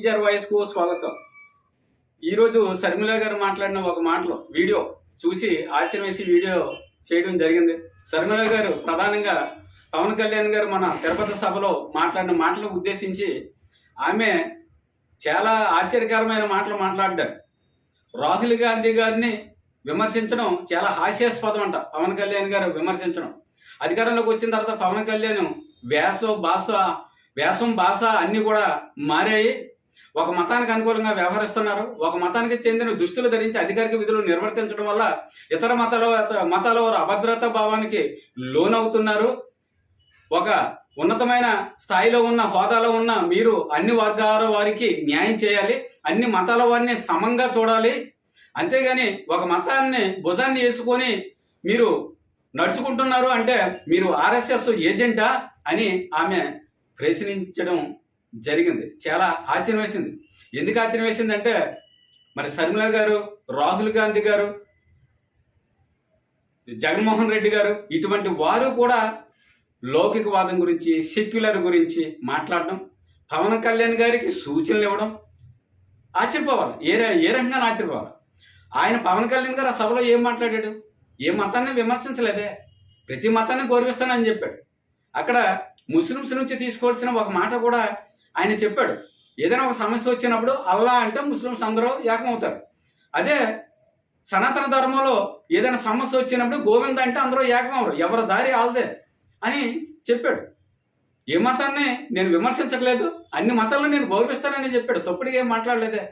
Teacher voice కు స్వాగతం. ఈరోజు శర్మిల గారు మాట్లాడిన ఒక మాటలో వీడియో చూసి ఆశ్చర్యం వేసి వీడియో చేయడం జరిగింది. శర్మిల గారు ప్రధానంగా పవన్ కళ్యాణ్ గారు మన తిరుపతి సభలో మాట్లాడిన మాటలను ఉద్దేశించి ఆమె చాలా ఆశ్చర్యకరమైన మాటలు మాట్లాడారు. రాహుల్ గాంధీ గారిని విమర్శించడం చాలా హాస్యాస్పదం అంట. పవన్ కళ్యాణ్ గారు విమర్శించడం, అధికారంలోకి వచ్చిన తర్వాత పవన్ కళ్యాణ్ వేషం భాష అన్నీ కూడా మారాయి. ఒక మతానికి అనుకూలంగా వ్యవహరిస్తున్నారు. ఒక మతానికి చెందిన దుస్తులు ధరించి అధికారిక విధులు నిర్వర్తించడం వల్ల ఇతర మతాల వారు అభద్రతా భావానికి లోనవుతున్నారు. ఒక ఉన్నతమైన స్థాయిలో ఉన్న హోదాలో ఉన్న మీరు అన్ని వర్గాల వారికి న్యాయం చేయాలి, అన్ని మతాల వారిని సమంగా చూడాలి. అంతేగాని ఒక మతాన్ని భుజాన్ని వేసుకొని మీరు నడుచుకుంటున్నారు అంటే మీరు ఆర్ఎస్ఎస్ ఏజెంటా అని ఆమె ప్రశ్నించడం జరిగింది. చాలా ఆశ్చర్యం వేసింది. ఎందుకు ఆశ్చర్యం వేసిందంటే మరి శర్మిల గారు, రాహుల్ గాంధీ గారు, జగన్మోహన్ రెడ్డి గారు ఇటువంటి వారు కూడా లౌకికవాదం గురించి, సెక్యులర్ గురించి మాట్లాడడం, పవన్ కళ్యాణ్ గారికి సూచనలు ఇవ్వడం ఆశ్చర్యపోవాలి. ఏ రకంగా ఆశ్చర్యపోవాలి. ఆయన పవన్ కళ్యాణ్ గారు ఆ సభలో ఏం మాట్లాడాడు? ఏ మతాన్ని విమర్శించలేదే, ప్రతి మతాన్ని గౌరవిస్తానని చెప్పాడు. అక్కడ ముస్లిమ్స్ నుంచి తీసుకోవాల్సిన ఒక మాట కూడా ఆయన చెప్పాడు. ఏదైనా ఒక సమస్య వచ్చినప్పుడు అల్లా అంటే ముస్లిమ్స్ అందరూ ఏకమవుతారు. అదే సనాతన ధర్మంలో ఏదైనా సమస్య వచ్చినప్పుడు గోవింద అంటే అందరూ ఏకమవరు, ఎవరి దారి ఆల్దే అని చెప్పాడు. ఏ మతాన్ని నేను విమర్శించట్లేదు, అన్ని మతాలను నేను గౌరవిస్తానని చెప్పాడు. తప్పుడుగా ఏం మాట్లాడలేదే.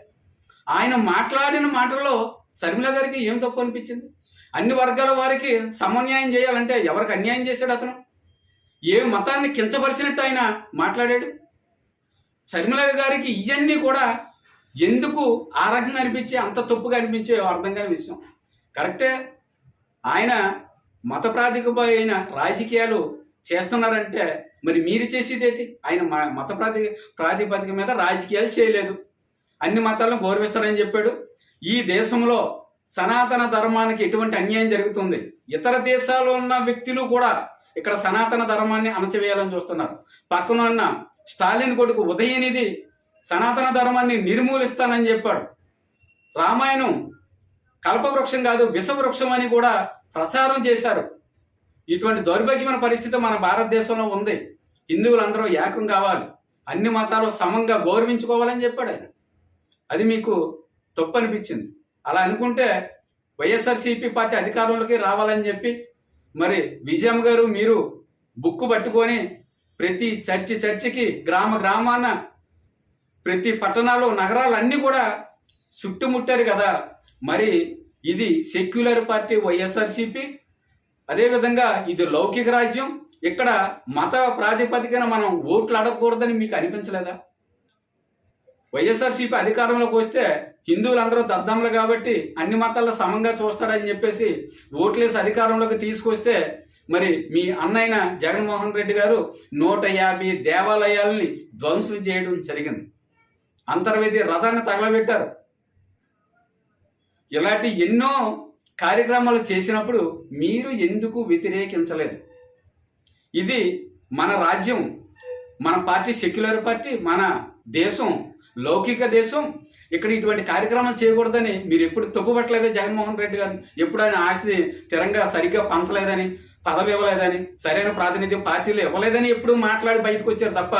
ఆయన మాట్లాడిన మాటల్లో శర్మిల గారికి ఏం తప్పు అనిపించింది? అన్ని వర్గాల వారికి సమన్యాయం చేయాలంటే ఎవరికి అన్యాయం చేశాడు అతను? ఏ మతాన్ని కించపరిచినట్టు ఆయన మాట్లాడాడు? శర్మిల గారికి ఇవన్నీ కూడా ఎందుకు ఆ రకంగా అనిపించే, అంత తప్పుగా అనిపించే అర్థం కాని విషయం. కరెక్టే, ఆయన మత ప్రాతిపదికమైన రాజకీయాలు చేస్తున్నారంటే మరి మీరు చేసేది ఏంటి? ఆయన మత ప్రాతిపదిక మీద రాజకీయాలు చేయలేదు, అన్ని మతాలను గౌరవిస్తారని చెప్పాడు. ఈ దేశంలో సనాతన ధర్మానికి ఎటువంటి అన్యాయం జరుగుతుంది, ఇతర దేశాల్లో ఉన్న వ్యక్తులు కూడా ఇక్కడ సనాతన ధర్మాన్ని అణచివేయాలని చూస్తున్నారు. పక్కన ఉన్న స్టాలిన్ కొడుకు ఉదయనిధి సనాతన ధర్మాన్ని నిర్మూలిస్తానని చెప్పాడు. రామాయణం కల్పవృక్షం కాదు విషవృక్షం అని కూడా ప్రచారం చేశారు. ఇటువంటి దౌర్భాగ్యమైన పరిస్థితి మన భారతదేశంలో ఉంది. హిందువులందరూ ఏకం కావాలి, అన్ని మతాలు సమంగా గౌరవించుకోవాలని చెప్పాడు ఆయన. అది మీకు తప్పు అనిపించింది. అలా అనుకుంటే వైఎస్ఆర్సీపీ పార్టీ అధికారంలోకి రావాలని చెప్పి మరి విజయమ్మ గారు మీరు బుక్కు పట్టుకొని ప్రతి చర్చికి గ్రామాన ప్రతి పట్టణాలు నగరాలు అన్నీ కూడా చుట్టుముట్టారు కదా. మరి ఇది సెక్యులర్ పార్టీ వైఎస్ఆర్సీపీ, అదేవిధంగా ఇది లౌకిక రాజ్యం. ఇక్కడ మత ప్రాతిపదికన మనం ఓట్లు అడగకూడదని మీకు అనిపించలేదా? వైఎస్ఆర్సీపీ అధికారంలోకి వస్తే హిందువులందరూ దద్దమ్మలు కాబట్టి అన్ని మతాల్లో సమంగా చూస్తాడని చెప్పేసి ఓట్లేసి అధికారంలోకి తీసుకొస్తే మరి మీ అన్నయ్య జగన్మోహన్ రెడ్డి గారు 150 దేవాలయాలని ధ్వంసం చేయడం జరిగింది. అంతర్వేది రథాన్ని తగలబెట్టారు. ఇలాంటి ఎన్నో కార్యక్రమాలు చేసినప్పుడు మీరు ఎందుకు వ్యతిరేకించలేదు? ఇది మన రాజ్యం, మన పార్టీ సెక్యులర్ పార్టీ, మన దేశం లౌకిక దేశం. ఇక్కడ ఇటువంటి కార్యక్రమాలు చేయకూడదని మీరు ఎప్పుడు తప్పుపట్టలేదే జగన్మోహన్ రెడ్డి గారు? ఎప్పుడు ఆయన ఆస్తిని స్థిరంగా సరిగ్గా పంచలేదని, పదవి ఇవ్వలేదని, సరైన ప్రాతినిధ్యం పార్టీలు ఇవ్వలేదని ఎప్పుడు మాట్లాడి బయటకు వచ్చారు తప్ప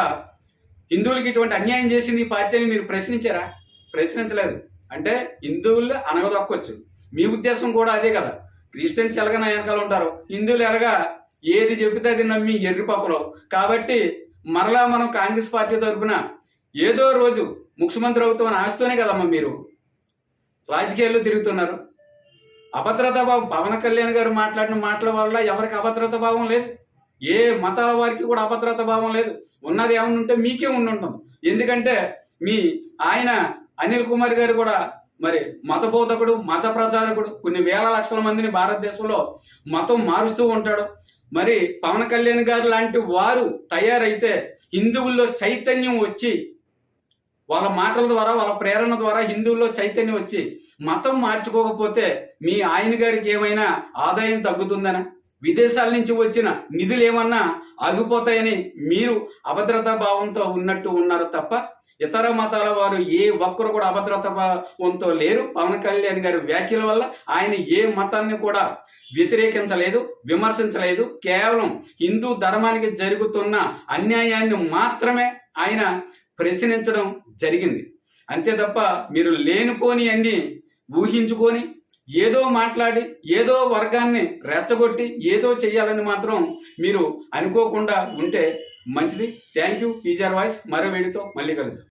హిందువులకి ఇటువంటి అన్యాయం చేసింది ఈ పార్టీ అని మీరు ప్రశ్నించారా? ప్రశ్నించలేదు. అంటే హిందువులు అనగదొక్కొచ్చు. మీ ఉద్దేశం కూడా అదే కదా. క్రిస్టియన్స్ ఎలాగ నా వెనకాల ఉంటారు, హిందువులు ఎలాగా ఏది చెబితే అది నమ్మి ఎర్రిపప్పులో. కాబట్టి మరలా మనం కాంగ్రెస్ పార్టీ తరఫున ఏదో రోజు ముఖ్యమంత్రి అవుతామని ఆశతోనే కదమ్మా మీరు రాజకీయాల్లో తిరుగుతున్నారు. అభద్రతా భావం పవన్ కళ్యాణ్ గారు మాట్లాడిన మాటల వల్ల ఎవరికి అభద్రతా భావం లేదు, ఏ మతాల వారికి కూడా అభద్రతా భావం లేదు. ఉన్నది ఏమన్నా ఉంటే మీకే ఉంటుంది. ఎందుకంటే మీ ఆయన అనిల్ కుమార్ గారు కూడా మరి మత బోధకుడు, మత ప్రచారకుడు, కొన్ని వేల లక్షల మందిని భారతదేశంలో మతం మారుస్తూ ఉంటాడు. మరి పవన్ కళ్యాణ్ గారు లాంటి వారు తయారైతే హిందువుల్లో చైతన్యం వచ్చి, వాళ్ళ మాటల ద్వారా వాళ్ళ ప్రేరణ ద్వారా హిందువుల్లో చైతన్యం వచ్చి మతం మార్చుకోకపోతే మీ ఆయన గారికి ఏమైనా ఆదాయం తగ్గుతుందనా? విదేశాల నుంచి వచ్చిన నిధులు ఏమన్నా ఆగిపోతాయని మీరు అభద్రతా భావంతో ఉన్నట్టు ఉన్నారు తప్ప ఇతర మతాల వారు ఏ ఒక్కరు కూడా అభద్రతావంతో లేరు. పవన్ కళ్యాణ్ గారి వ్యాఖ్యల వల్ల ఆయన ఏ మతాన్ని కూడా వ్యతిరేకించలేదు, విమర్శించలేదు. కేవలం హిందూ ధర్మానికి జరుగుతున్న అన్యాయాన్ని మాత్రమే ఆయన ప్రశ్నించడం జరిగింది. అంతే తప్ప మీరు లేనిపోని అన్ని ఊహించుకొని ఏదో మాట్లాడి ఏదో వర్గాన్ని రెచ్చగొట్టి ఏదో చెయ్యాలని మాత్రం మీరు అనుకోకుండా ఉంటే మంచిది. Thank you. పీజీఆర్ వాయిస్ మరో వీడియోతో మళ్ళీ కలుద్దాం.